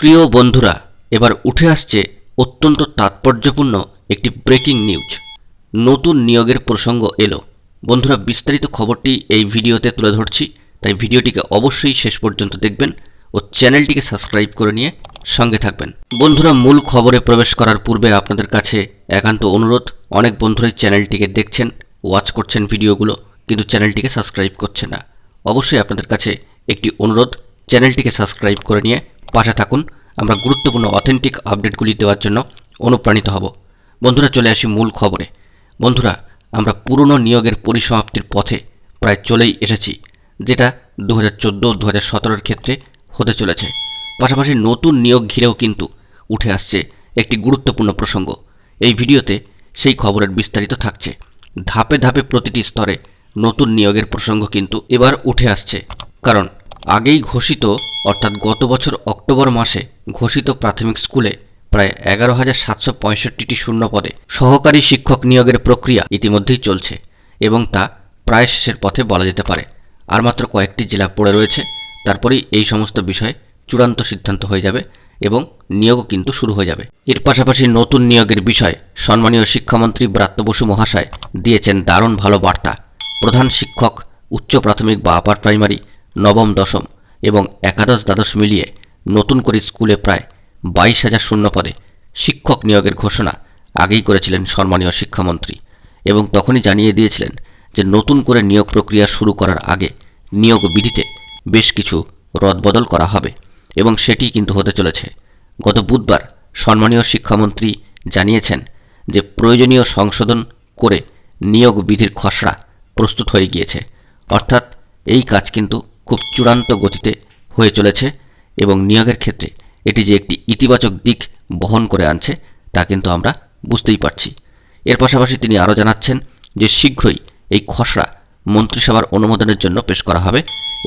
প্রিয় বন্ধুরা, এবার উঠে আসছে অত্যন্ত তাৎপর্যপূর্ণ একটি ব্রেকিং নিউজ। নতুন নিয়োগের প্রসঙ্গ এলো। বন্ধুরা, বিস্তারিত খবরটি এই ভিডিওতে তুলে ধরছি, তাই ভিডিওটিকে অবশ্যই শেষ পর্যন্ত দেখবেন ও চ্যানেলটিকে সাবস্ক্রাইব করে নিয়ে সঙ্গে থাকবেন। বন্ধুরা, মূল খবরে প্রবেশ করার পূর্বে আপনাদের কাছে একান্ত অনুরোধ, অনেক বন্ধুরাই চ্যানেলটিকে দেখছেন, ওয়াচ করছেন ভিডিওগুলো, কিন্তু চ্যানেলটিকে সাবস্ক্রাইব করছেন না। অবশ্যই আপনাদের কাছে একটি অনুরোধ, চ্যানেলটিকে সাবস্ক্রাইব করে নিয়ে পাশে থাকুন। আমরা গুরুত্বপূর্ণ অথেন্টিক আপডেটগুলি দেওয়ার জন্য অনুপ্রাণিত হব। বন্ধুরা, চলে আসি মূল খবরে। বন্ধুরা, আমরা পুরনো নিয়োগের পরিসমাপ্তির পথে প্রায় চলেই এসেছি, যেটা 2014-2017 ক্ষেত্রে হতে চলেছে। পাশাপাশি নতুন নিয়োগ ঘিরেও কিন্তু উঠে আসছে একটি গুরুত্বপূর্ণ প্রসঙ্গ। এই ভিডিওতে সেই খবরের বিস্তারিত থাকছে। ধাপে ধাপে প্রতিটি স্তরে নতুন নিয়োগের প্রসঙ্গ কিন্তু এবার উঠে আসছে। কারণ আগেই ঘোষিত, অর্থাৎ গত বছর অক্টোবর মাসে ঘোষিত প্রাথমিক স্কুলে প্রায় 11,765টি শূন্য পদে সহকারী শিক্ষক নিয়োগের প্রক্রিয়া ইতিমধ্যেই চলছে এবং তা প্রায় শেষের পথে বলা যেতে পারে। আর মাত্র কয়েকটি জেলা পড়ে রয়েছে, তারপরেই এই সমস্ত বিষয়ে চূড়ান্ত সিদ্ধান্ত হয়ে যাবে এবং নিয়োগও কিন্তু শুরু হয়ে যাবে। এর পাশাপাশি নতুন নিয়োগের বিষয়ে সম্মানীয় শিক্ষামন্ত্রী ব্রাত্য বসু মহাশয় দিয়েছেন দারুণ ভালো বার্তা। প্রধান শিক্ষক, উচ্চ প্রাথমিক বা আপার প্রাইমারি, নবম দশম এবং একাদশ দ্বাদশ মিলিয়ে নতুন করে স্কুলে প্রায় 22,000 শূন্য পদে শিক্ষক নিয়োগের ঘোষণা আগেই করেছিলেন সম্মানীয় শিক্ষামন্ত্রী এবং তখনই জানিয়ে দিয়েছিলেন যে নতুন করে নিয়োগ প্রক্রিয়া শুরু করার আগে নিয়োগ বিধিতে বেশ কিছু রদবদল করা হবে এবং সেটি কিন্তু হতে চলেছে। গত বুধবার সম্মানীয় শিক্ষামন্ত্রী জানিয়েছেন যে প্রয়োজনীয় সংশোধন করে নিয়োগ বিধির খসড়া প্রস্তুত হয়ে গিয়েছে। অর্থাৎ এই কাজ কিন্তু খুব চূড়ান্ত গতিতে হয়ে চলেছে এবং নিয়োগের ক্ষেত্রে এটি যে একটি ইতিবাচক দিক বহন করে আনছে তা কিন্তু আমরা বুঝতেই পারছি। এর পাশাপাশি তিনি আরও জানাচ্ছেন যে শীঘ্রই এই খসড়া মন্ত্রিসভার অনুমোদনের জন্য পেশ করা হবে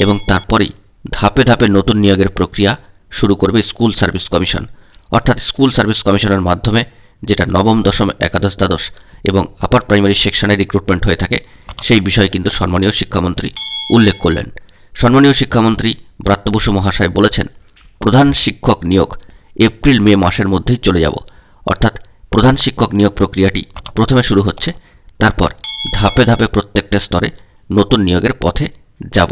এবং তারপরেই ধাপে ধাপে নতুন নিয়োগের প্রক্রিয়া শুরু করবে স্কুল সার্ভিস কমিশন। অর্থাৎ স্কুল সার্ভিস কমিশনের মাধ্যমে যেটা নবম দশম একাদশ দ্বাদশ এবং আপার প্রাইমারি সেকশনে রিক্রুটমেন্ট হয়ে থাকে, সেই বিষয়ে কিন্তু সম্মানীয় শিক্ষামন্ত্রী উল্লেখ করলেন। সম্মানীয় শিক্ষামন্ত্রী ব্রাত্য বসু মহাশয় বলেছেন, প্রধান শিক্ষক নিয়োগ এপ্রিল মে মাসের মধ্যেই চলে যাব। অর্থাৎ প্রধান শিক্ষক নিয়োগ প্রক্রিয়াটি প্রথমে শুরু হচ্ছে, তারপর ধাপে ধাপে প্রত্যেকটা স্তরে নতুন নিয়োগের পথে যাব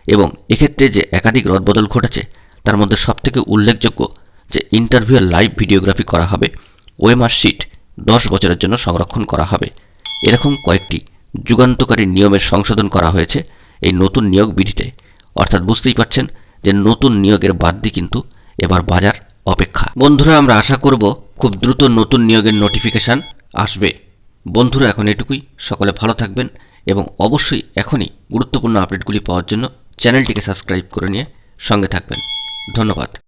এবং এক্ষেত্রে যে একাধিক রদবদল ঘটেছে তার মধ্যে সবথেকে উল্লেখযোগ্য যে ইন্টারভিউয়ের লাইভ ভিডিওগ্রাফি করা হবে, ওএমআর শিট 10 বছরের জন্য সংরক্ষণ করা হবে। এরকম কয়েকটি যুগান্তকারী নিয়মের সংশোধন করা হয়েছে এই নতুন নিয়োগ বিধিতে। অর্থাৎ বুঝতেই পারছেন যে নতুন নিয়োগের বাদ কিন্তু এবার বাজার অপেক্ষা। বন্ধুরা, আমরা আশা করব খুব দ্রুত নতুন নিয়োগের নোটিফিকেশান আসবে। বন্ধুরা, এখন এটুকুই। সকলে ভালো থাকবেন এবং অবশ্যই এখনই গুরুত্বপূর্ণ আপডেটগুলি পাওয়ার জন্য চ্যানেলটিকে সাবস্ক্রাইব করে নিয়ে সঙ্গে থাকবেন। ধন্যবাদ।